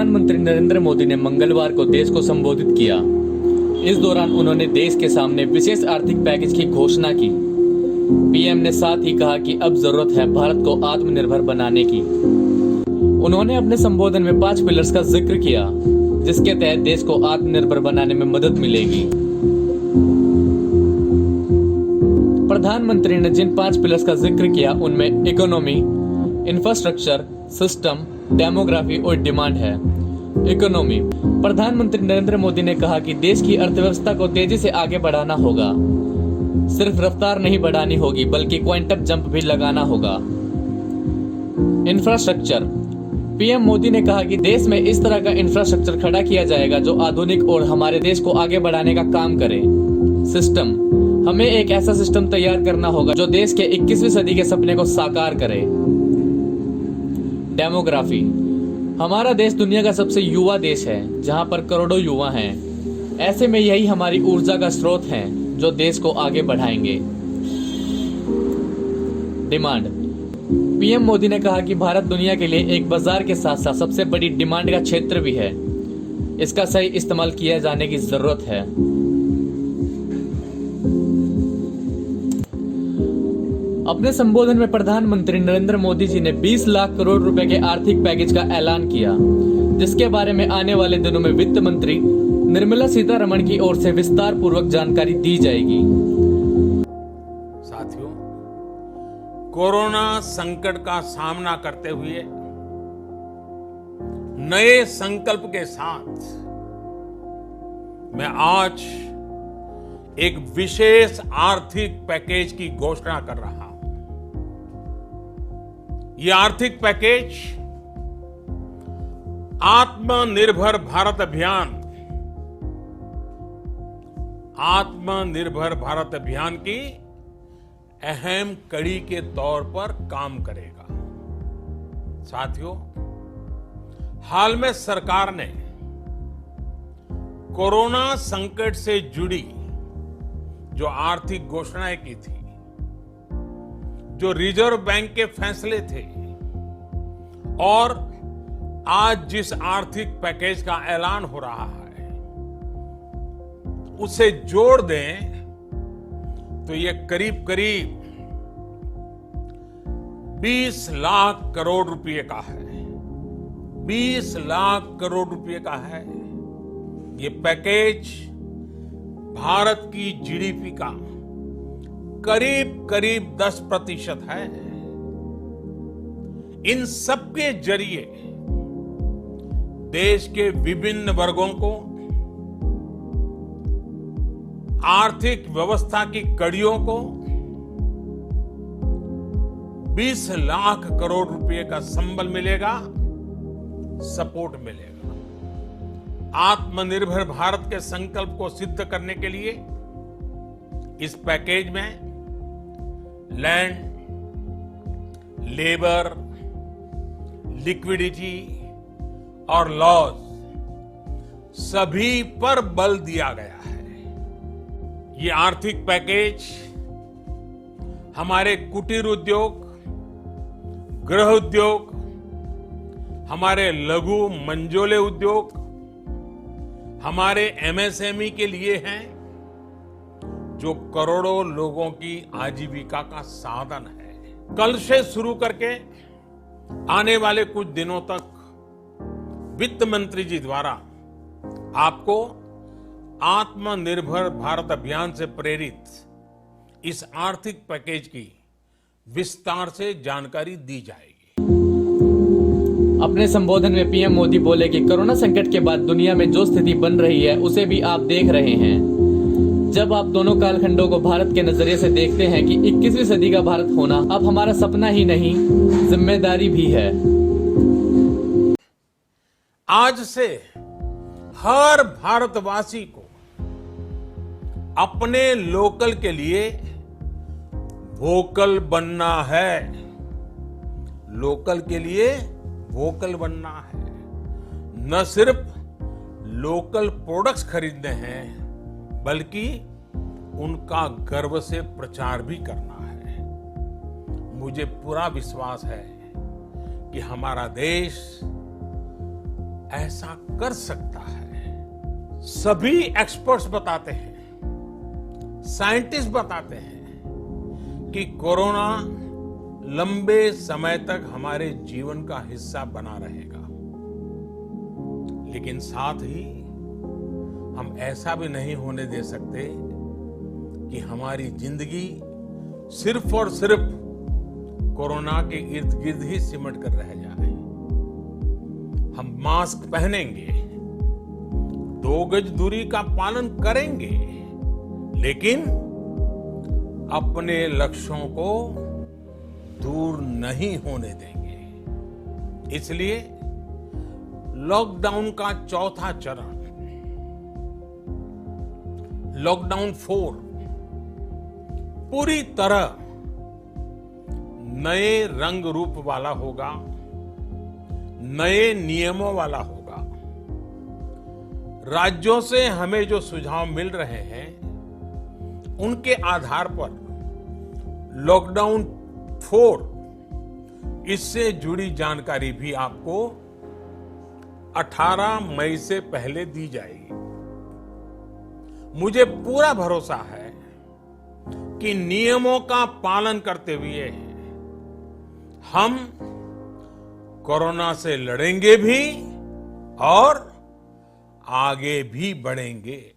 प्रधानमंत्री नरेंद्र मोदी ने मंगलवार को देश को संबोधित किया। इस दौरान उन्होंने देश के सामने विशेष आर्थिक पैकेज की घोषणा की। पीएम ने साथ ही कहा कि अब जरूरत है भारत को आत्मनिर्भर बनाने की। उन्होंने अपने संबोधन में 5 पिलर्स का जिक्र किया, जिसके तहत देश को आत्मनिर्भर बनाने में मदद मिलेगी। प्रधानमंत्री ने जिन 5 पिलर्स का जिक्र किया उनमें इकोनॉमी, इंफ्रास्ट्रक्चर, सिस्टम, डेमोग्राफी और डिमांड है। इकोनॉमी। प्रधानमंत्री नरेंद्र मोदी ने कहा कि देश की अर्थव्यवस्था को तेजी से आगे बढ़ाना होगा। सिर्फ रफ्तार नहीं बढ़ानी होगी बल्कि क्वांटम जंप भी लगाना होगा। इंफ्रास्ट्रक्चर। पीएम मोदी ने कहा कि देश में इस तरह का इंफ्रास्ट्रक्चर खड़ा किया जाएगा जो आधुनिक और हमारे देश को आगे बढ़ाने का काम करे। सिस्टम। हमें एक ऐसा सिस्टम तैयार करना होगा जो देश के 21वीं सदी के सपने को साकार करे। डेमोग्राफी। हमारा देश दुनिया का सबसे युवा देश है, जहां पर करोड़ों युवा हैं। ऐसे में यही हमारी ऊर्जा का स्रोत है जो देश को आगे बढ़ाएंगे। डिमांड। पीएम मोदी ने कहा कि भारत दुनिया के लिए एक बाजार के साथ साथ सबसे बड़ी डिमांड का क्षेत्र भी है। इसका सही इस्तेमाल किया जाने की जरूरत है। अपने संबोधन में प्रधानमंत्री नरेंद्र मोदी जी ने 20 लाख करोड़ रुपए के आर्थिक पैकेज का ऐलान किया, जिसके बारे में आने वाले दिनों में वित्त मंत्री निर्मला सीतारमण की ओर से विस्तार पूर्वक जानकारी दी जाएगी। साथियों, कोरोना संकट का सामना करते हुए नए संकल्प के साथ मैं आज एक विशेष आर्थिक पैकेज की घोषणा कर रहा हूं। यह आर्थिक पैकेज आत्मनिर्भर भारत अभियान की अहम कड़ी के तौर पर काम करेगा। साथियों, हाल में सरकार ने कोरोना संकट से जुड़ी जो आर्थिक घोषणाएं की थी, जो रिजर्व बैंक के फैसले थे और आज जिस आर्थिक पैकेज का ऐलान हो रहा है, उसे जोड़ दें तो ये करीब करीब 20 लाख करोड़ रुपए का है। 20 लाख करोड़ रुपए का है। ये पैकेज भारत की जीडीपी का करीब 10% है। इन सबके जरिए देश के विभिन्न वर्गों को आर्थिक व्यवस्था की कड़ियों को 20 लाख करोड़ रुपए का संबल मिलेगा, सपोर्ट मिलेगा। आत्मनिर्भर भारत के संकल्प को सिद्ध करने के लिए इस पैकेज में लैंड, लेबर, लिक्विडिटी और लॉज सभी पर बल दिया गया है। ये आर्थिक पैकेज हमारे कुटीर उद्योग, गृह उद्योग, हमारे लघु मंझोले उद्योग, हमारे एमएसएमई के लिए हैं, जो करोड़ों लोगों की आजीविका का साधन है। कल से शुरू करके आने वाले कुछ दिनों तक वित्त मंत्री जी द्वारा आपको आत्मनिर्भर भारत अभियान से प्रेरित इस आर्थिक पैकेज की विस्तार से जानकारी दी जाएगी। अपने संबोधन में पीएम मोदी बोले कि कोरोना संकट के बाद दुनिया में जो स्थिति बन रही है उसे भी आप देख रहे हैं। जब आप दोनों कालखंडों को भारत के नजरिए से देखते हैं कि 21वीं सदी का भारत होना अब हमारा सपना ही नहीं, जिम्मेदारी भी है। आज से हर भारतवासी को अपने लोकल के लिए वोकल बनना है। लोकल के लिए वोकल बनना है। न सिर्फ लोकल प्रोडक्ट्स खरीदने हैं, बल्कि उनका गर्व से प्रचार भी करना है। मुझे पूरा विश्वास है कि हमारा देश ऐसा कर सकता है। सभी एक्सपर्ट्स बताते हैं, साइंटिस्ट बताते हैं कि कोरोना लंबे समय तक हमारे जीवन का हिस्सा बना रहेगा। लेकिन साथ ही हम ऐसा भी नहीं होने दे सकते कि हमारी जिंदगी सिर्फ और सिर्फ कोरोना के इर्द गिर्द ही सिमट कर रह जाए। हम मास्क पहनेंगे, 2 गज दूरी का पालन करेंगे, लेकिन अपने लक्ष्यों को दूर नहीं होने देंगे। इसलिए लॉकडाउन का चौथा चरण, लॉकडाउन 4, पूरी तरह नए रंग रूप वाला होगा, नए नियमों वाला होगा। राज्यों से हमें जो सुझाव मिल रहे हैं, उनके आधार पर लॉकडाउन 4, इससे जुड़ी जानकारी भी आपको 18 मई से पहले दी जाएगी। मुझे पूरा भरोसा है कि नियमों का पालन करते हुए हम कोरोना से लड़ेंगे भी और आगे भी बढ़ेंगे।